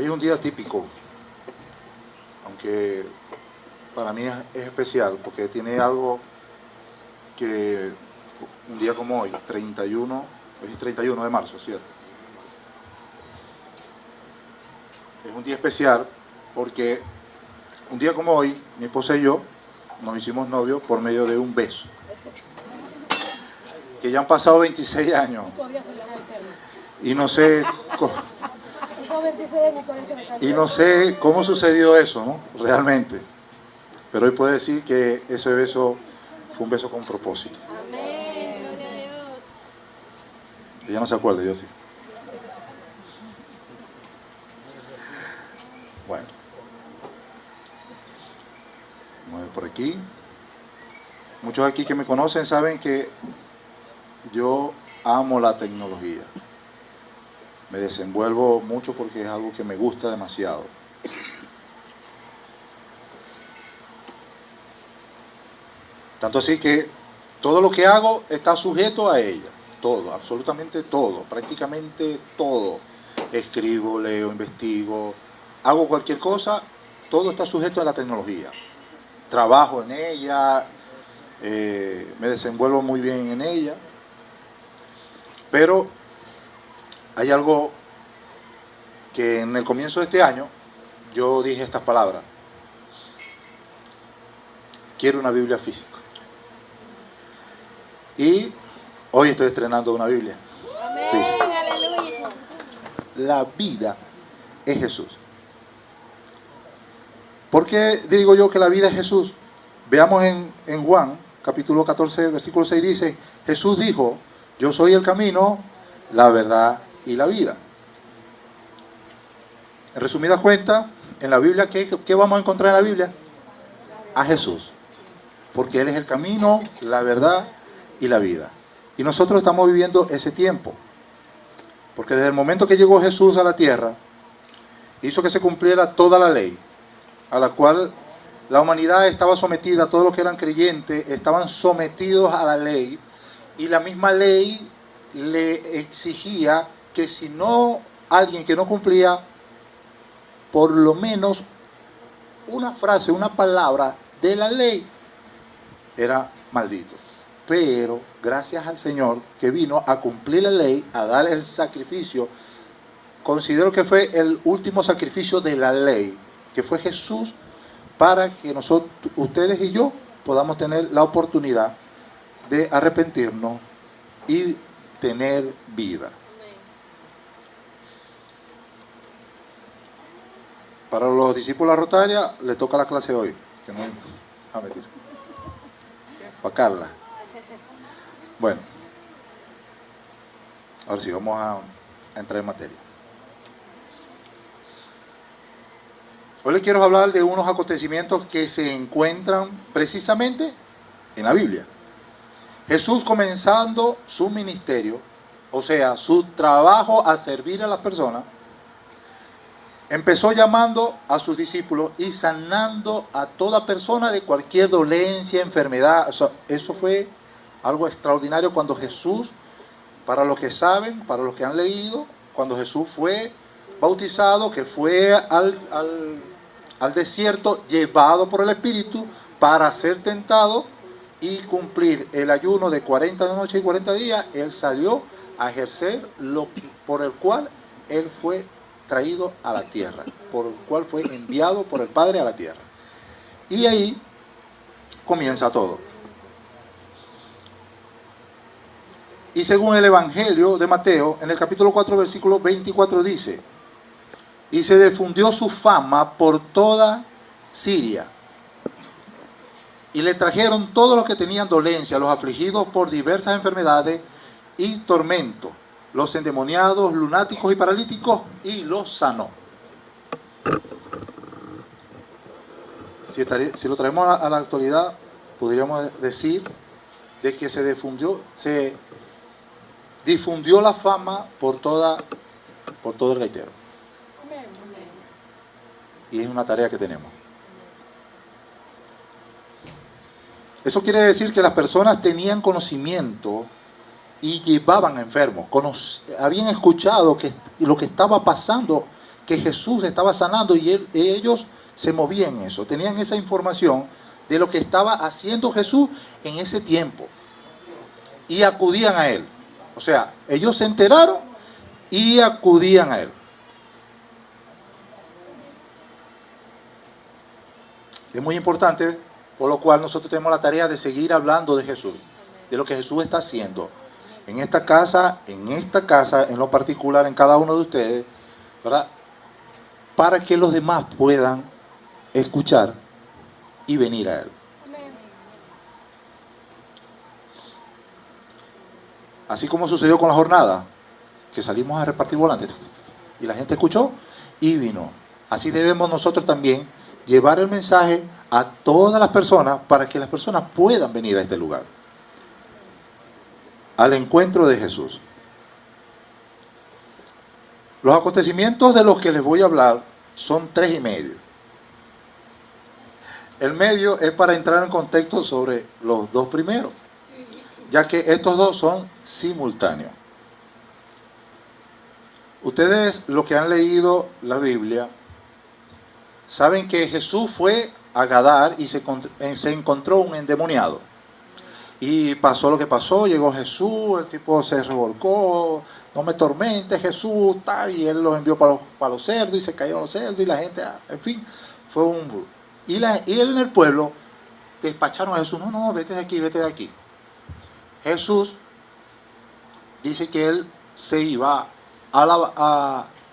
es un día típico, aunque para mí es especial porque tiene algo que un día como hoy, 31, es 31 de marzo, ¿cierto? Es un día especial porque un día como hoy, mi esposa y yo nos hicimos novios por medio de un beso. Que ya han pasado 26 años. Y no sé... Y no sé cómo sucedió eso, ¿no? Realmente. Pero hoy puedo decir que ese beso fue un beso con propósito. Amén. Gloria a Dios. Ella no se acuerda, yo sí. Bueno. Vamos a ver por aquí. Muchos aquí que me conocen saben que yo amo la tecnología. Me desenvuelvo mucho porque es algo que me gusta demasiado. Tanto así que todo lo que hago está sujeto a ella. Todo, absolutamente todo, prácticamente todo. Escribo, leo, investigo, hago cualquier cosa, todo está sujeto a la tecnología. Trabajo en ella, me desenvuelvo muy bien en ella. Pero hay algo que en el comienzo de este año yo dije estas palabras. Quiero una Biblia física. Y hoy estoy estrenando una Biblia física. Amén. Aleluya. La vida es Jesús. ¿Por qué digo yo que la vida es Jesús? Veamos en Juan, capítulo 14, versículo 6, dice, Jesús dijo, yo soy el camino, la verdad y la vida. En resumidas cuentas, en la Biblia, ¿qué vamos a encontrar en la Biblia? A Jesús. Porque Él es el camino, la verdad y la vida. Y nosotros estamos viviendo ese tiempo. Porque desde el momento que llegó Jesús a la tierra, hizo que se cumpliera toda la ley, a la cual la humanidad estaba sometida, todos los que eran creyentes estaban sometidos a la ley, y la misma ley le exigía que si no, alguien que no cumplía por lo menos una frase, una palabra de la ley, era maldito. Pero gracias al Señor que vino a cumplir la ley, a dar el sacrificio, considero que fue el último sacrificio de la ley, que fue Jesús, para que nosotros, ustedes y yo, podamos tener la oportunidad de arrepentirnos y tener vida. Para los discípulos de la Rotaria, le toca la clase hoy. Que no a meter. Para Carla. Bueno. Ahora sí, vamos a entrar en materia. Hoy les quiero hablar de unos acontecimientos que se encuentran precisamente en la Biblia. Jesús comenzando su ministerio, o sea, su trabajo a servir a las personas, empezó llamando a sus discípulos y sanando a toda persona de cualquier dolencia, enfermedad. O sea, eso fue algo extraordinario cuando Jesús, para los que saben, para los que han leído, cuando Jesús fue bautizado, que fue al desierto llevado por el Espíritu para ser tentado y cumplir el ayuno de 40 noches y 40 días, Él salió a ejercer por el cual Él fue traído a la tierra, por el cual fue enviado por el Padre a la tierra. Y ahí comienza todo. Y según el Evangelio de Mateo, en el capítulo 4, versículo 24 dice, y se difundió su fama por toda Siria. Y le trajeron todos los que tenían dolencia, los afligidos por diversas enfermedades y tormentos, los endemoniados, lunáticos y paralíticos, y los sanó. Si lo traemos a la actualidad, podríamos decir de que se difundió la fama por todo el gaitero. Y es una tarea que tenemos. Eso quiere decir que las personas tenían conocimiento y llevaban enfermos. Habían escuchado lo que estaba pasando que Jesús estaba sanando y ellos se movían en eso. Tenían esa información de lo que estaba haciendo Jesús en ese tiempo. Y acudían a Él. O sea, ellos se enteraron y acudían a Él. Es muy importante, por lo cual nosotros tenemos la tarea de seguir hablando de Jesús, de lo que Jesús está haciendo en esta casa, en lo particular, en cada uno de ustedes, ¿verdad? Para que los demás puedan escuchar y venir a Él. Así como sucedió con la jornada, que salimos a repartir volantes y la gente escuchó y vino. Así debemos nosotros también llevar el mensaje a todas las personas para que las personas puedan venir a este lugar, al encuentro de Jesús. Los acontecimientos de los que les voy a hablar son 3 y medio. El medio es para entrar en contexto sobre los 2 primeros, ya que estos 2 son simultáneos. Ustedes, los que han leído la Biblia, saben que Jesús fue a Gadar y se encontró un endemoniado. Y pasó lo que pasó, llegó Jesús, el tipo se revolcó, no me tormentes Jesús, tal, y él los envió para los cerdos y se cayeron los cerdos y la gente, en fin, fue un... Y él en el pueblo despacharon a Jesús, no, vete de aquí, vete de aquí. Jesús dice que él se iba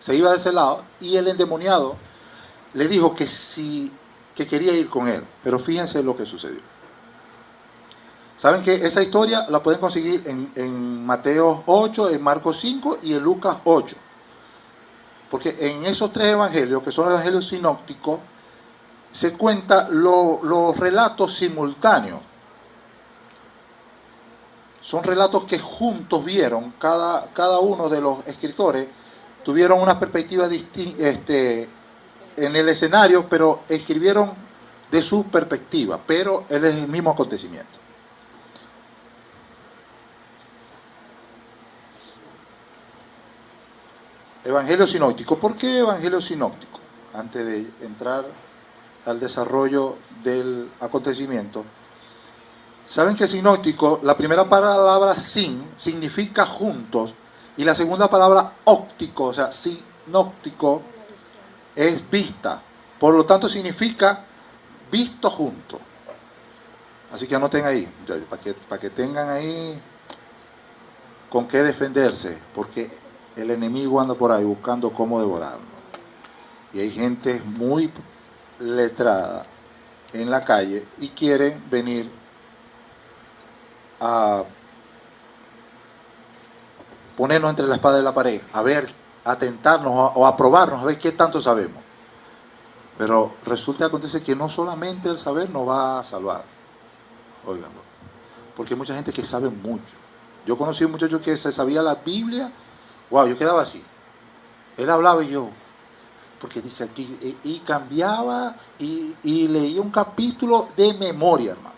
de ese lado y el endemoniado le dijo que quería ir con él. Pero fíjense lo que sucedió. Saben que esa historia la pueden conseguir en Mateo 8, en Marcos 5 y en Lucas 8. Porque en esos 3 evangelios, que son los evangelios sinópticos, se cuentan los relatos simultáneos. Son relatos que juntos vieron, cada uno de los escritores tuvieron una perspectiva distinta en el escenario, pero escribieron de su perspectiva, pero es el mismo acontecimiento. Evangelio sinóptico. ¿Por qué evangelio sinóptico? Antes de entrar al desarrollo del acontecimiento. Saben que sinóptico, la primera palabra sin significa juntos y la segunda palabra óptico, o sea, sinóptico, es vista. Por lo tanto significa visto junto. Así que anoten ahí, para que tengan ahí con qué defenderse, porque el enemigo anda por ahí buscando cómo devorarnos. Y hay gente muy letrada en la calle y quieren venir a ponernos entre la espada y la pared, a ver, a tentarnos o a probarnos, a ver qué tanto sabemos. Pero resulta que acontece que no solamente el saber nos va a salvar, óiganlo, porque hay mucha gente que sabe mucho. Yo conocí a un muchacho que se sabía la Biblia, wow, yo quedaba así. Él hablaba y yo, porque dice aquí, y cambiaba y leía un capítulo de memoria, hermano.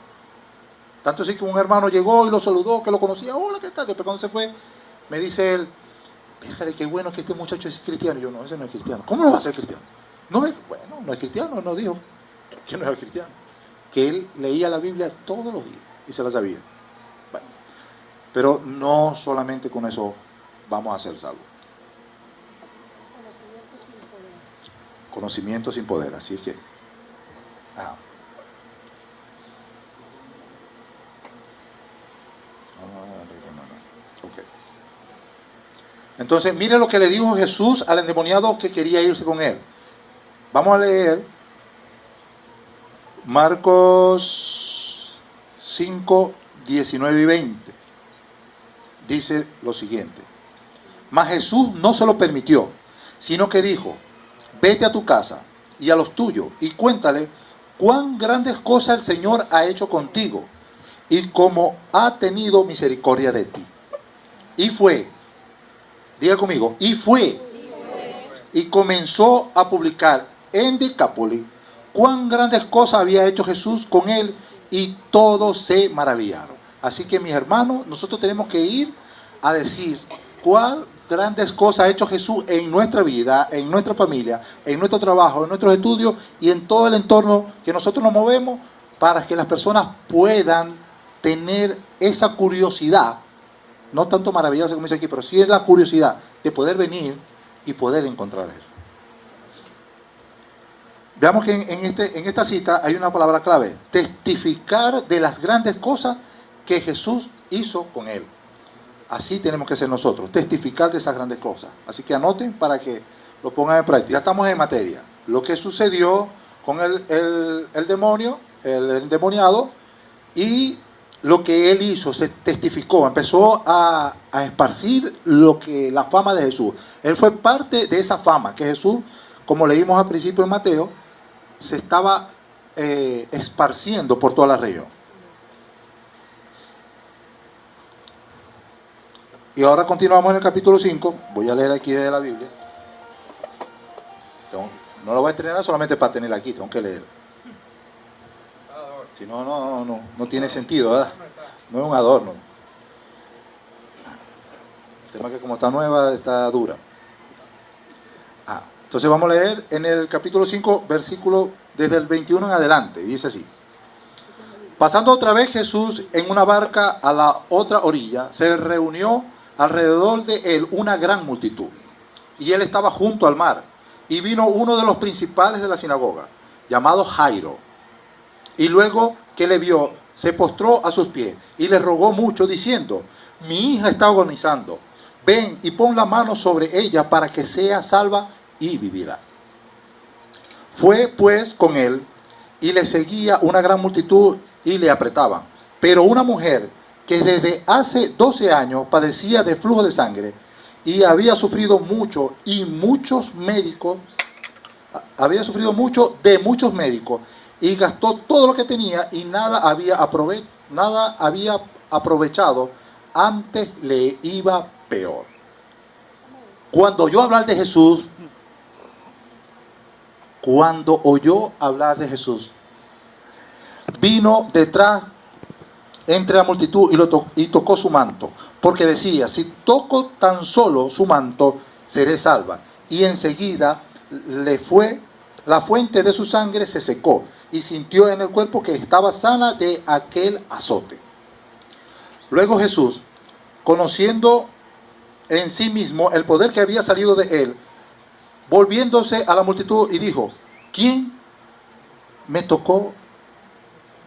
Tanto así que un hermano llegó y lo saludó, que lo conocía, hola, ¿qué tal? Después cuando se fue, me dice él, fíjate qué bueno que este muchacho es cristiano. Y yo, no, ese no es cristiano. ¿Cómo no va a ser cristiano? Bueno, no es cristiano, no dijo que no es cristiano. Que él leía la Biblia todos los días y se la sabía. Bueno, pero no solamente con eso vamos a ser salvos. Conocimiento sin poder, así es que... Okay. Entonces, mire lo que le dijo Jesús al endemoniado que quería irse con él. Vamos a leer Marcos 5, 19 y 20. Dice lo siguiente: mas Jesús no se lo permitió, sino que dijo, vete a tu casa y a los tuyos y cuéntale cuán grandes cosas el Señor ha hecho contigo y cómo ha tenido misericordia de ti. Y fue, diga conmigo, y comenzó a publicar en Decápolis cuán grandes cosas había hecho Jesús con él, y todos se maravillaron. Así que, mis hermanos, nosotros tenemos que ir a decir grandes cosas ha hecho Jesús en nuestra vida, en nuestra familia, en nuestro trabajo, en nuestros estudios y en todo el entorno que nosotros nos movemos, para que las personas puedan tener esa curiosidad, no tanto maravillosa como dice aquí, pero sí es la curiosidad de poder venir y poder encontrar a Jesús. Veamos que en esta cita hay una palabra clave: testificar de las grandes cosas que Jesús hizo con él. Así tenemos que ser nosotros, testificar de esas grandes cosas. Así que anoten para que lo pongan en práctica. Ya estamos en materia. Lo que sucedió con el demonio, el endemoniado, y lo que él hizo, se testificó, empezó a esparcir la fama de Jesús. Él fue parte de esa fama que Jesús, como leímos al principio en Mateo, se estaba esparciendo por toda la región. Y ahora continuamos en el capítulo 5. Voy a leer aquí de la Biblia. No lo voy a estrenar solamente para tenerla aquí, tengo que leer. Si no, no tiene sentido, ¿verdad? No es un adorno. El tema es que como está nueva, está dura. Entonces vamos a leer en el capítulo 5, versículo desde el 21 en adelante. Dice así: pasando otra vez Jesús en una barca a la otra orilla, se reunió alrededor de él una gran multitud, y él estaba junto al mar. Y vino uno de los principales de la sinagoga, llamado Jairo, y luego que le vio, se postró a sus pies y le rogó mucho, diciendo: mi hija está agonizando, ven y pon la mano sobre ella para que sea salva y vivirá. Fue pues con él, y le seguía una gran multitud y le apretaban. Pero una mujer que desde hace 12 años padecía de flujo de sangre y había sufrido mucho de muchos médicos, y gastó todo lo que tenía y nada había aprovechado, antes le iba peor. Cuando oyó hablar de Jesús, vino detrás entre la multitud y tocó su manto, porque decía: si toco tan solo su manto, seré salva. Y enseguida la fuente de su sangre se secó, y sintió en el cuerpo que estaba sana de aquel azote. Luego Jesús, conociendo en sí mismo el poder que había salido de él, volviéndose a la multitud y dijo: ¿quién me tocó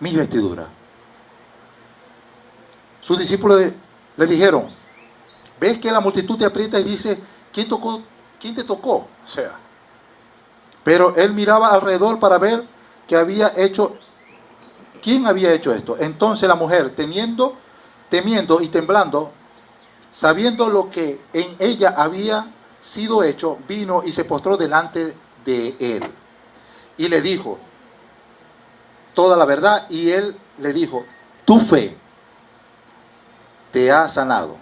mis vestiduras? Sus discípulos le dijeron: ¿ves que la multitud te aprieta y dice: ¿quién te tocó? O sea, pero él miraba alrededor para ver quién había hecho esto. Entonces la mujer, temiendo y temblando, sabiendo lo que en ella había sido hecho, vino y se postró delante de él y le dijo toda la verdad. Y él le dijo: tu fe te ha sanado,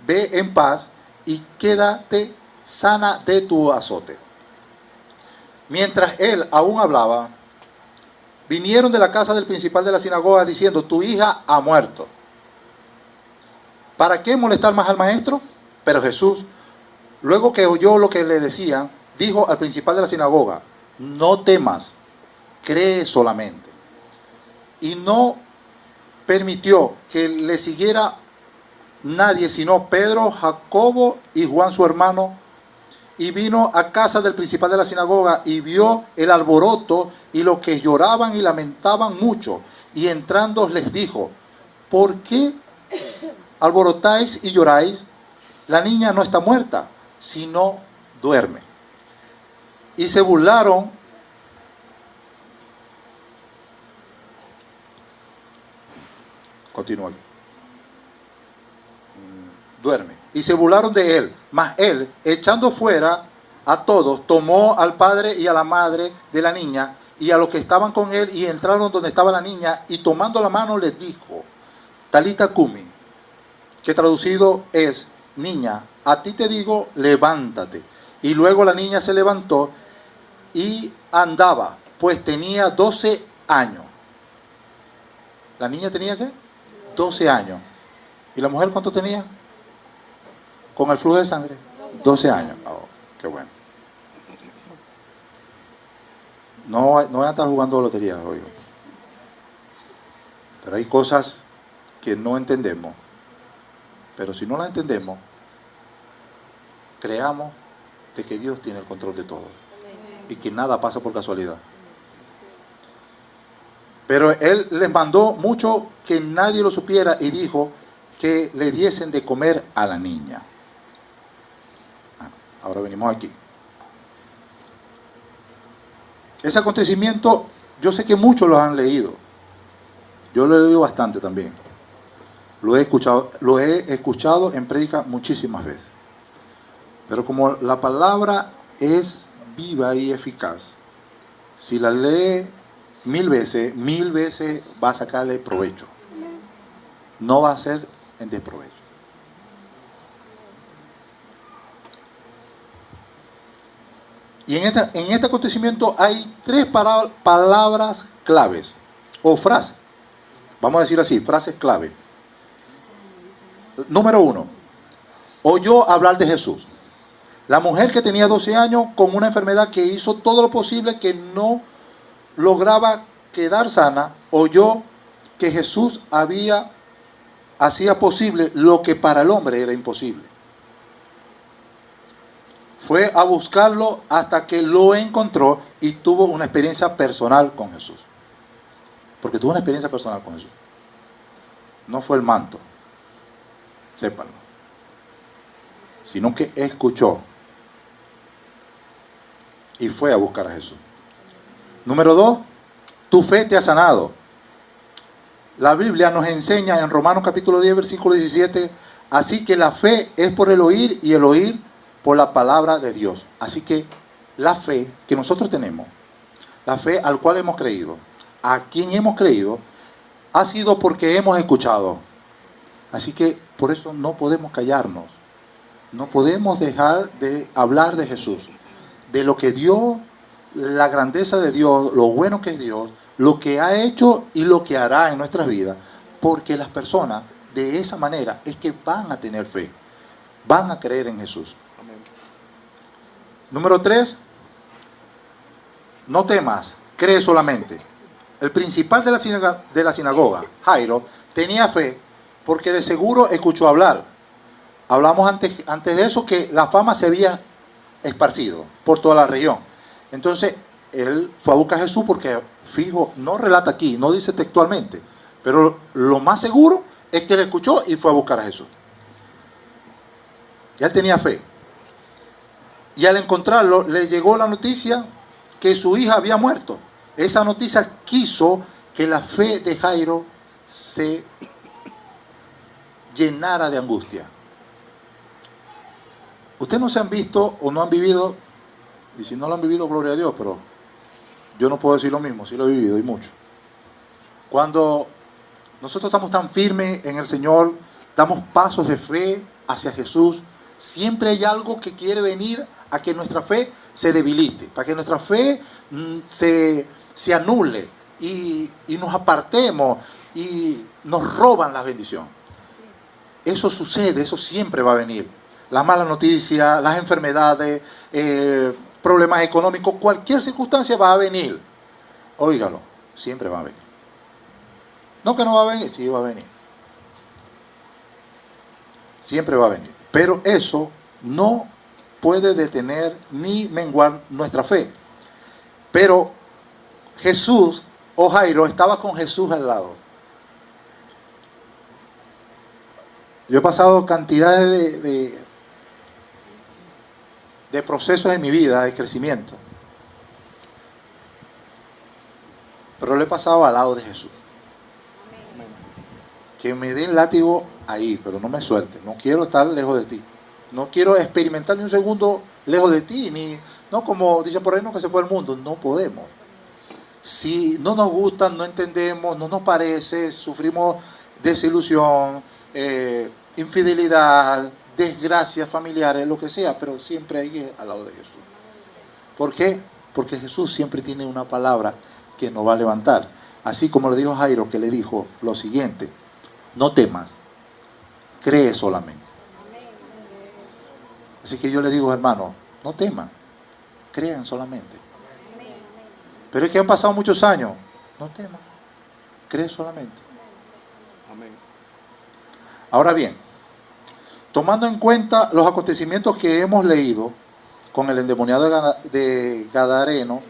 ve en paz y quédate sana de tu azote. Mientras él aún hablaba, vinieron de la casa del principal de la sinagoga diciendo: tu hija ha muerto. ¿Para qué molestar más al maestro? Pero Jesús, luego que oyó lo que le decían, dijo al principal de la sinagoga: no temas, cree solamente. Y no permitió que le siguiera nadie sino Pedro, Jacobo y Juan su hermano. Y vino a casa del principal de la sinagoga y vio el alboroto y los que lloraban y lamentaban mucho. Y entrando les dijo: ¿por qué alborotáis y lloráis? La niña no está muerta, sino duerme. Y se burlaron. Continúa aquí. Duerme. Y se burlaron de él. Mas él, echando fuera a todos, tomó al padre y a la madre de la niña y a los que estaban con él, y entraron donde estaba la niña, y tomando la mano les dijo: Talita cumi, que traducido es: niña, a ti te digo, levántate. Y luego la niña se levantó y andaba, pues tenía 12 años. ¿La niña tenía qué? 12 años. ¿Y la mujer cuánto tenía? Con el flujo de sangre. 12 años. Oh, qué bueno. No voy a estar jugando lotería hoy. Pero hay cosas que no entendemos. Pero si no las entendemos, creamos de que Dios tiene el control de todo. Y que nada pasa por casualidad. Pero Él les mandó mucho que nadie lo supiera y dijo que le diesen de comer a la niña. Ahora venimos aquí. Ese acontecimiento, yo sé que muchos lo han leído. Yo lo he leído bastante también. Lo he escuchado en prédica muchísimas veces. Pero como la palabra es viva y eficaz, si la lee mil veces va a sacarle provecho. No va a ser en desprovecho. Y en este acontecimiento hay tres palabras claves o frases. Vamos a decir así, frases clave. Número 1. Oyó hablar de Jesús. La mujer que tenía 12 años con una enfermedad que hizo todo lo posible que no lograba quedar sana, oyó que Jesús hacía posible lo que para el hombre era imposible. Fue a buscarlo hasta que lo encontró y tuvo una experiencia personal con Jesús. Porque tuvo una experiencia personal con Jesús. No fue el manto, sépanlo, sino que escuchó y fue a buscar a Jesús. Número 2, tu fe te ha sanado. La Biblia nos enseña en Romanos capítulo 10, versículo 17, así que la fe es por el oír y el oír por la palabra de Dios. Así que la fe que nosotros tenemos, la fe al cual hemos creído, a quien hemos creído, ha sido porque hemos escuchado. Así que por eso no podemos callarnos. No podemos dejar de hablar de Jesús, de lo que Dios, la grandeza de Dios, lo bueno que es Dios, lo que ha hecho y lo que hará en nuestras vidas. Porque las personas de esa manera es que van a tener fe, van a creer en Jesús. Amén. Número 3, no temas, cree solamente. El principal de la sinagoga, Jairo, tenía fe porque de seguro escuchó hablar. Hablamos antes de eso que la fama se había esparcido por toda la región. Entonces, él fue a buscar a Jesús porque, fijo, no relata aquí, no dice textualmente, pero lo más seguro es que él escuchó y fue a buscar a Jesús. Ya él tenía fe. Y al encontrarlo, le llegó la noticia que su hija había muerto. Esa noticia quiso que la fe de Jairo se llenara de angustia. Ustedes no se han visto o no han vivido, y si no lo han vivido, gloria a Dios, pero yo no puedo decir lo mismo, sí lo he vivido y mucho. Cuando nosotros estamos tan firmes en el Señor, damos pasos de fe hacia Jesús, siempre hay algo que quiere venir a que nuestra fe se debilite, para que nuestra fe se anule y nos apartemos y nos roban la bendición. Eso sucede, eso siempre va a venir. Las malas noticias, las enfermedades, problemas económicos, cualquier circunstancia va a venir. Óigalo, siempre va a venir. No que no va a venir, sí va a venir. Siempre va a venir. Pero eso no puede detener ni menguar nuestra fe. Pero Jesús o Jairo estaba con Jesús al lado. Yo he pasado cantidades de procesos en mi vida de crecimiento. Pero lo he pasado al lado de Jesús. Que me den látigo ahí, pero no me suelte. No quiero estar lejos de ti. No quiero experimentar ni un segundo lejos de ti. No como dicen por ahí, no, que se fue el mundo. No podemos. Si no nos gusta, no entendemos, no nos parece, sufrimos desilusión, infidelidad, desgracias familiares, lo que sea, pero siempre hay al lado de Jesús. ¿Por qué? Porque Jesús siempre tiene una palabra que nos va a levantar. Así como le dijo Jairo, que le dijo lo siguiente: no temas, cree solamente. Así que yo le digo, hermano, no teman, crean solamente. Pero es que han pasado muchos años, no teman, creen solamente. Amén. Ahora bien, tomando en cuenta los acontecimientos que hemos leído con el endemoniado de Gadareno,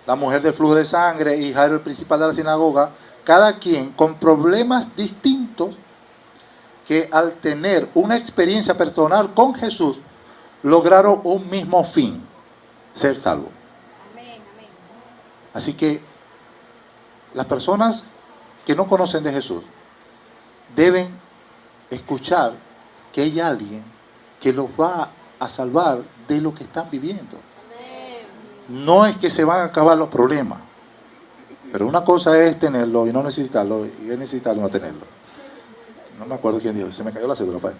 la mujer del flujo de sangre y Jairo, el principal de la sinagoga, cada quien con problemas distintos que al tener una experiencia personal con Jesús, lograron un mismo fin, ser salvos. Así que las personas que no conocen de Jesús deben escuchar que hay alguien que los va a salvar de lo que están viviendo. No es que se van a acabar los problemas, pero una cosa es tenerlo y no necesitarlo, y es necesitarlo y no tenerlo. No me acuerdo quién dijo, se me cayó la cédula, padre.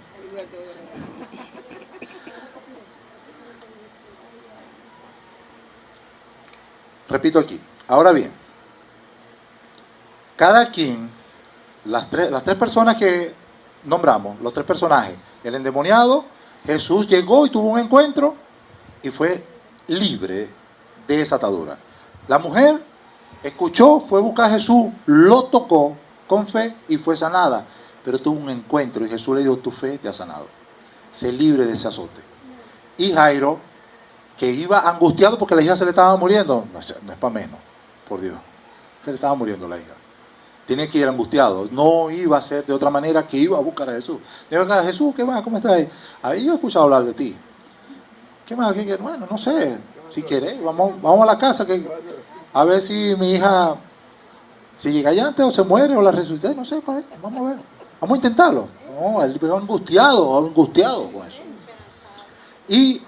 Repito aquí. Ahora bien, cada quien, las tres personas que nombramos, los tres personajes, el endemoniado, Jesús llegó y tuvo un encuentro y fue libre de esa atadura. La mujer escuchó, fue a buscar a Jesús, lo tocó con fe y fue sanada, pero tuvo un encuentro y Jesús le dijo, tu fe te ha sanado, sé libre de ese azote. Y Jairo, que iba angustiado porque la hija se le estaba muriendo, no es para menos, por Dios, se le estaba muriendo la hija. Tenía que ir angustiado, no iba a ser de otra manera que iba a buscar a Jesús. Le dijo, Jesús, ¿qué más? ¿Cómo estás? Ahí yo he escuchado hablar de ti. ¿Qué más? Bueno, no sé, si quieres, vamos a la casa, a ver si mi hija, si llega allá antes o se muere o la resucité, no sé, pues, vamos a ver, vamos a intentarlo. No, él iba angustiado con eso. Y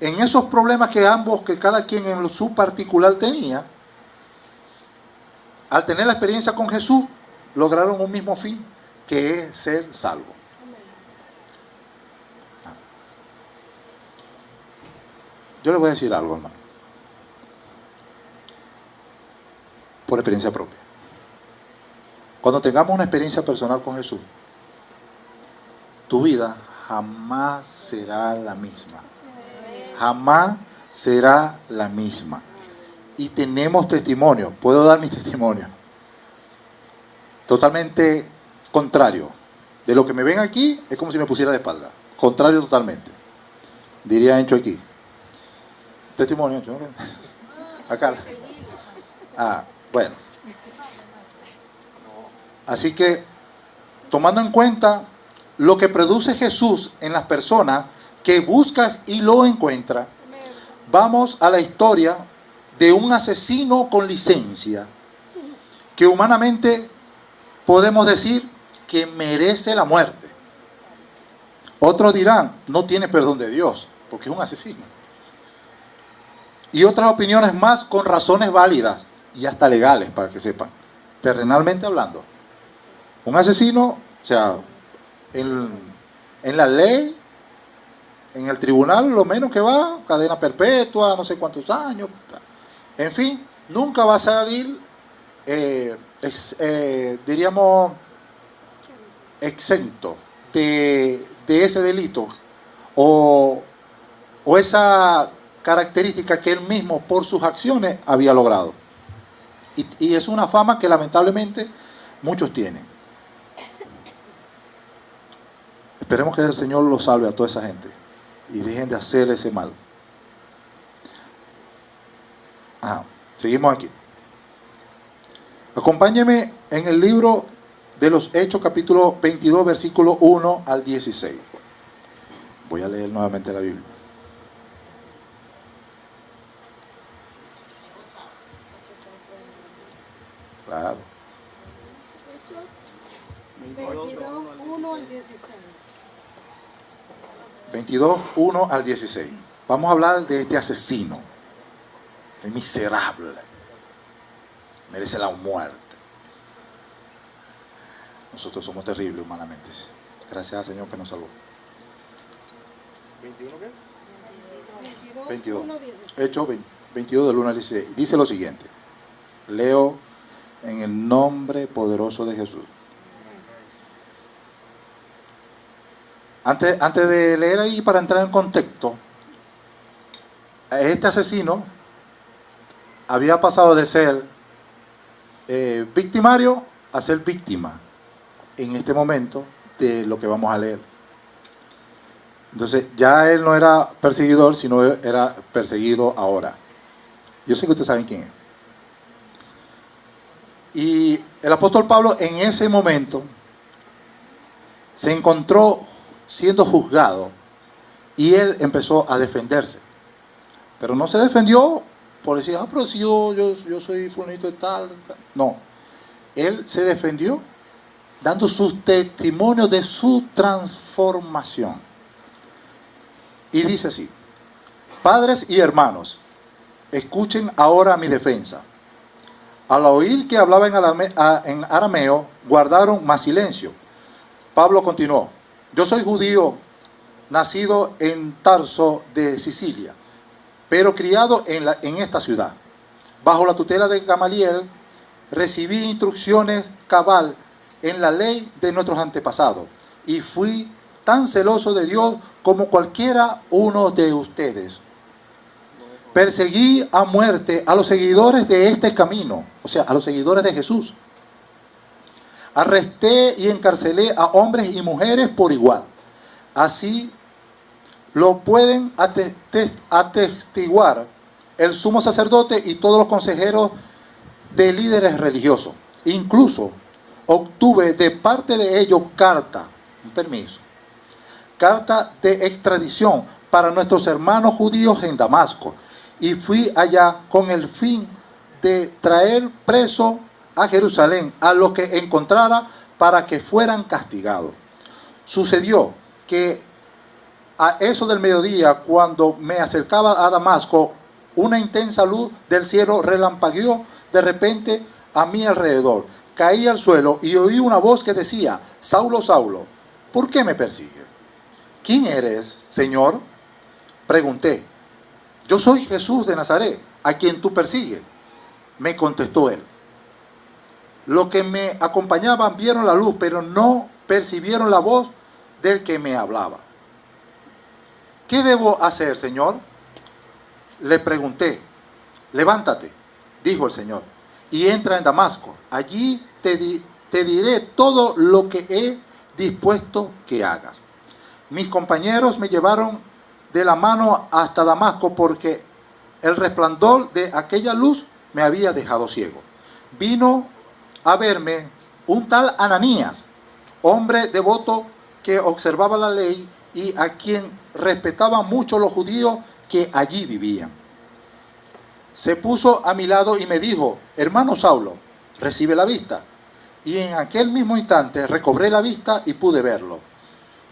en esos problemas que cada quien en su particular tenía, al tener la experiencia con Jesús, lograron un mismo fin, que es ser salvo. Yo le voy a decir algo, hermano, por experiencia propia. Cuando tengamos una experiencia personal con Jesús, tu vida jamás será la misma. Jamás será la misma. Y tenemos testimonio, puedo dar mi testimonio, totalmente contrario. De lo que me ven aquí, es como si me pusiera de espalda. Contrario totalmente. Diría Encho aquí. Testimonio, Encho. Acá. Bueno. Así que, tomando en cuenta lo que produce Jesús en las personas que buscan y lo encuentran, vamos a la historia de un asesino con licencia, que humanamente podemos decir que merece la muerte. Otros dirán, no tiene perdón de Dios, porque es un asesino. Y otras opiniones más con razones válidas y hasta legales, para que sepan, terrenalmente hablando. Un asesino, o sea, en la ley, en el tribunal, lo menos que va, cadena perpetua, no sé cuántos años. En fin, nunca va a salir, diríamos, exento de ese delito o esa característica que él mismo por sus acciones había logrado. Y es una fama que lamentablemente muchos tienen. Esperemos que el Señor lo salve a toda esa gente y dejen de hacer ese mal. Seguimos aquí. Acompáñeme en el libro de los Hechos, capítulo 22, versículo 1 al 16. Voy a leer nuevamente la Biblia. Claro. 22, 1 al 16. 22, 1 al 16. Vamos a hablar de este asesino. Es miserable. Merece la muerte. Nosotros somos terribles humanamente. Gracias al Señor que nos salvó. ¿21 qué? 22. 1, 16. Hechos 22 del 1 al 16. Dice lo siguiente. Leo en el nombre poderoso de Jesús. Antes de leer ahí, para entrar en contexto, este asesino había pasado de ser victimario a ser víctima en este momento de lo que vamos a leer. Entonces ya él no era perseguidor, sino era perseguido ahora. Yo sé que ustedes saben quién es. Y el apóstol Pablo en ese momento se encontró siendo juzgado y él empezó a defenderse. Pero no se defendió por decir, pero si yo soy fulanito de tal. No, él se defendió dando sus testimonios de su transformación. Y dice así: padres y hermanos, escuchen ahora mi defensa. Al oír que hablaba en arameo, guardaron más silencio. Pablo continuó: yo soy judío, nacido en Tarso de Sicilia, pero criado en esta ciudad. Bajo la tutela de Gamaliel, recibí instrucciones cabal en la ley de nuestros antepasados, y fui tan celoso de Dios como cualquiera uno de ustedes. Perseguí a muerte a los seguidores de este camino, o sea, a los seguidores de Jesús. Arresté y encarcelé a hombres y mujeres por igual. Así lo pueden atestiguar el sumo sacerdote y todos los consejeros de líderes religiosos. Incluso obtuve de parte de ellos carta de extradición para nuestros hermanos judíos en Damasco. Y fui allá con el fin de traer preso a Jerusalén a los que encontrara para que fueran castigados. Sucedió que a eso del mediodía, cuando me acercaba a Damasco, una intensa luz del cielo relampagueó de repente a mi alrededor. Caí al suelo y oí una voz que decía: Saulo, Saulo, ¿por qué me persigues? ¿Quién eres, Señor? Pregunté. Yo soy Jesús de Nazaret, a quien tú persigues. Me contestó él. Los que me acompañaban vieron la luz, pero no percibieron la voz del que me hablaba. ¿Qué debo hacer, Señor? Le pregunté. Levántate, dijo el Señor, y entra en Damasco. Allí te diré todo lo que he dispuesto que hagas. Mis compañeros me llevaron de la mano hasta Damasco porque el resplandor de aquella luz me había dejado ciego. Vino a verme un tal Ananías, hombre devoto que observaba la ley y a quien respetaban mucho los judíos que allí vivían. Se puso a mi lado y me dijo: hermano Saulo, recibe la vista. Y en aquel mismo instante recobré la vista y pude verlo.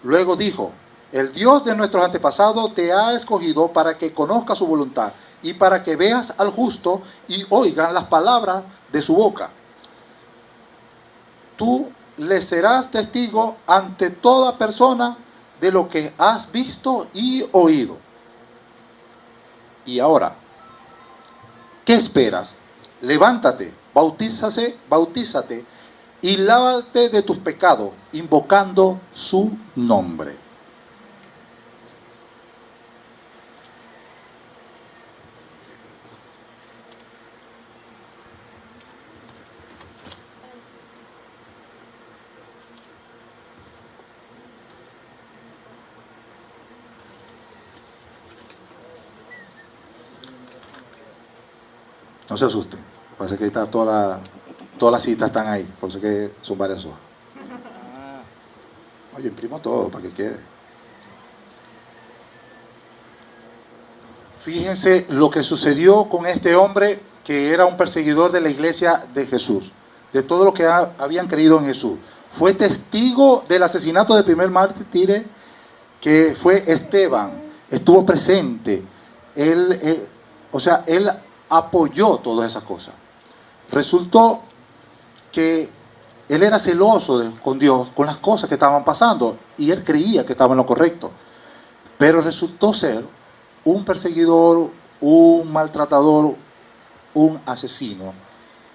Luego dijo: el Dios de nuestros antepasados te ha escogido para que conozcas su voluntad y para que veas al justo y oigan las palabras de su boca. Tú le serás testigo ante toda persona de lo que has visto y oído. Y ahora, ¿qué esperas? Levántate, bautízate y lávate de tus pecados, invocando su nombre. No se asusten, parece que está todas las citas están ahí, por eso que son varias hojas. Oye, imprimo todo para que quede. Fíjense lo que sucedió con este hombre que era un perseguidor de la iglesia de Jesús, de todo lo que habían creído en Jesús. Fue testigo del asesinato del primer mártir, que fue Esteban. Estuvo presente. Él apoyó todas esas cosas. Resultó que él era celoso con Dios, con las cosas que estaban pasando, y él creía que estaba en lo correcto. Pero resultó ser un perseguidor, un maltratador, un asesino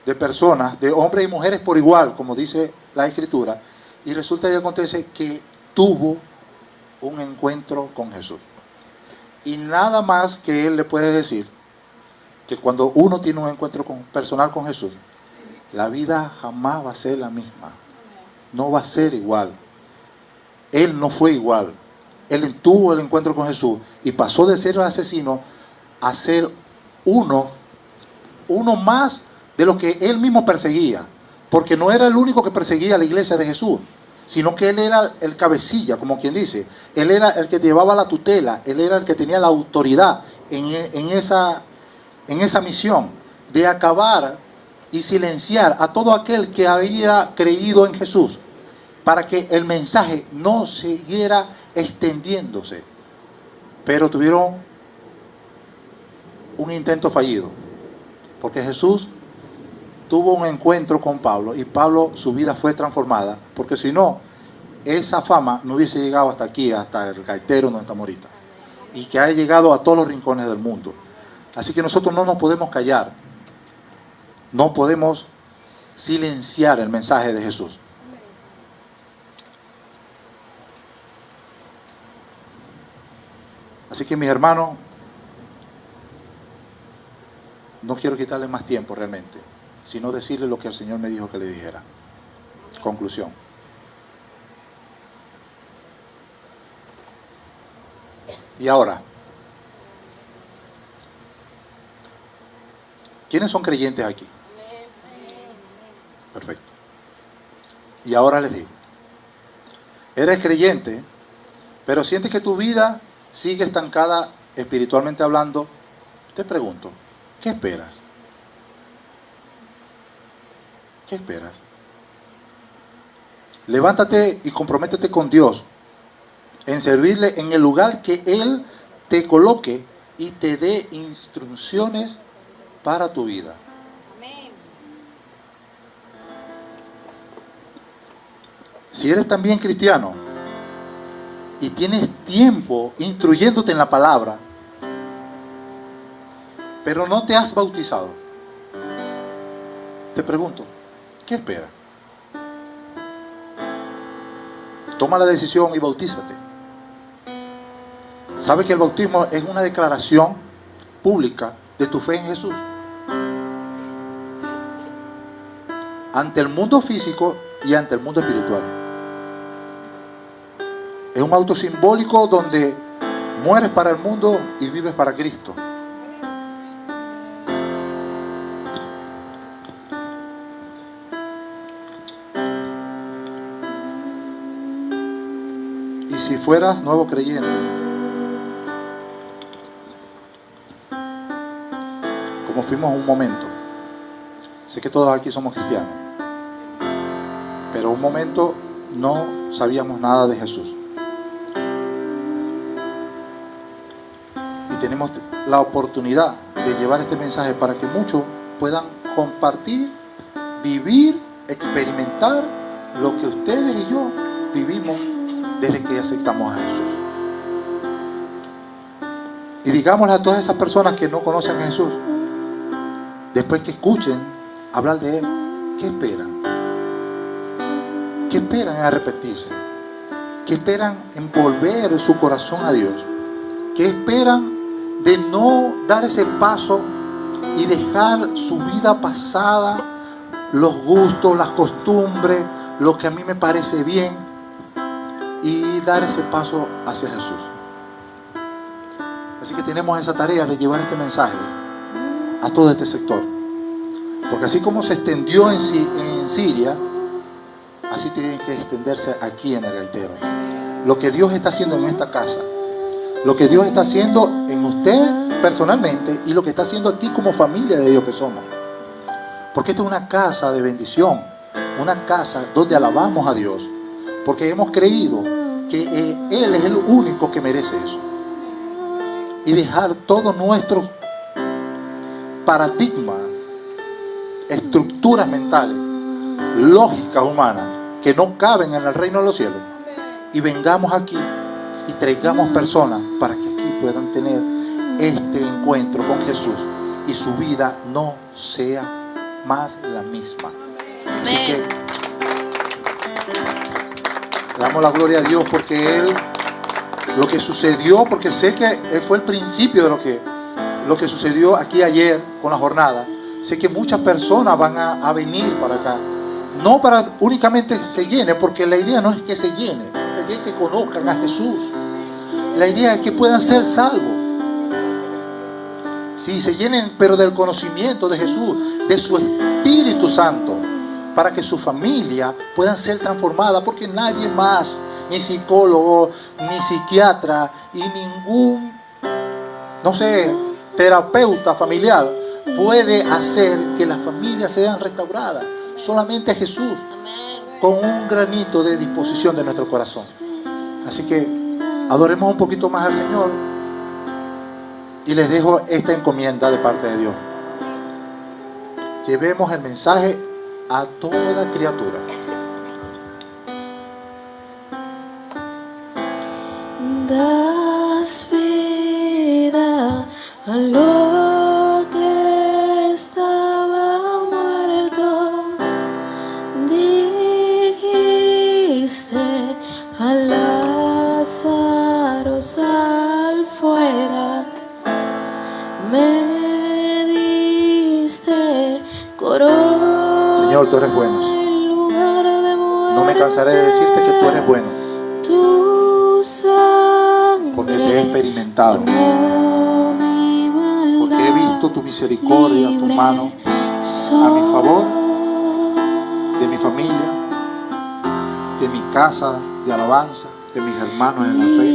de personas, de hombres y mujeres por igual, como dice la Escritura. Y resulta y acontece que tuvo un encuentro con Jesús. Y nada más que Él le puede decir que cuando uno tiene un encuentro personal con Jesús, la vida jamás va a ser la misma. No va a ser igual. Él no fue igual. Él tuvo el encuentro con Jesús y pasó de ser un asesino a ser uno más de lo que él mismo perseguía. Porque no era el único que perseguía a la iglesia de Jesús, sino que él era el cabecilla, como quien dice. Él era el que llevaba la tutela, él era el que tenía la autoridad en esa misión de acabar y silenciar a todo aquel que había creído en Jesús, para que el mensaje no siguiera extendiéndose. Pero tuvieron un intento fallido, porque Jesús tuvo un encuentro con Pablo y Pablo, su vida fue transformada, porque si no, esa fama no hubiese llegado hasta aquí, hasta el gaitero donde estamos ahorita, y que ha llegado a todos los rincones del mundo. Así que nosotros no nos podemos callar, no podemos silenciar el mensaje de Jesús. Así que mis hermanos, no quiero quitarle más tiempo realmente, sino decirle lo que el Señor me dijo que le dijera. Conclusión. Y ahora, ¿quiénes son creyentes aquí? Perfecto. Y ahora les digo, eres creyente, pero sientes que tu vida sigue estancada espiritualmente hablando. Te pregunto, ¿qué esperas? ¿Qué esperas? Levántate y comprométete con Dios en servirle en el lugar que Él te coloque y te dé instrucciones para tu vida. Amén. Si eres también cristiano y tienes tiempo instruyéndote en la palabra, pero no te has bautizado, te pregunto, ¿qué esperas? Toma la decisión y bautízate. ¿Sabes que el bautismo es una declaración pública de tu fe en Jesús? Ante el mundo físico y ante el mundo espiritual. Es un acto simbólico donde mueres para el mundo y vives para Cristo. Y si fueras nuevo creyente, como fuimos un momento, sé que todos aquí somos cristianos, pero un momento no sabíamos nada de Jesús. Y tenemos la oportunidad de llevar este mensaje para que muchos puedan compartir, vivir, experimentar lo que ustedes y yo vivimos desde que aceptamos a Jesús. Y digámosle a todas esas personas que no conocen a Jesús, después que escuchen hablar de Él, ¿qué esperan? ¿Qué esperan en arrepentirse? ¿Qué esperan en volver su corazón a Dios? ¿Qué esperan de no dar ese paso y dejar su vida pasada, los gustos, las costumbres, lo que a mí me parece bien, y dar ese paso hacia Jesús? Así que tenemos esa tarea de llevar este mensaje a todo este sector, porque así como se extendió en Siria, así tiene que extenderse aquí en el gaitero. Lo que Dios está haciendo en esta casa, lo que Dios está haciendo en usted personalmente y lo que está haciendo aquí como familia de Dios que somos. Porque esta es una casa de bendición, una casa donde alabamos a Dios, porque hemos creído que Él es el único que merece eso. Y dejar todos nuestros paradigmas, estructuras mentales, lógicas humanas que no caben en el reino de los cielos, y vengamos aquí y traigamos personas para que aquí puedan tener este encuentro con Jesús y su vida no sea más la misma. Así que damos la gloria a Dios porque Él lo que sucedió, porque sé que fue el principio de lo que sucedió aquí ayer con la jornada. Sé que muchas personas van a venir para acá. No para únicamente que se llene, porque la idea no es que se llene. La idea es que conozcan a Jesús. La idea es que puedan ser salvos. Sí, se llenen, pero del conocimiento de Jesús, de su Espíritu Santo, para que su familia pueda ser transformada, porque nadie más, ni psicólogo, ni psiquiatra, y ningún, no sé, terapeuta familiar puede hacer que las familias sean restauradas. Solamente Jesús, con un granito de disposición de nuestro corazón. Así que adoremos un poquito más al Señor y les dejo esta encomienda de parte de Dios. Llevemos el mensaje a toda criatura. Das vida a lo que estaba muerto, dijiste a Lázaro sal fuera, me diste corona. Señor, tú eres bueno. No me cansaré de decirte que tú eres bueno, porque te he experimentado, porque he visto tu misericordia, tu mano a mi favor, de mi familia, de mi casa de alabanza, de mis hermanos en la fe.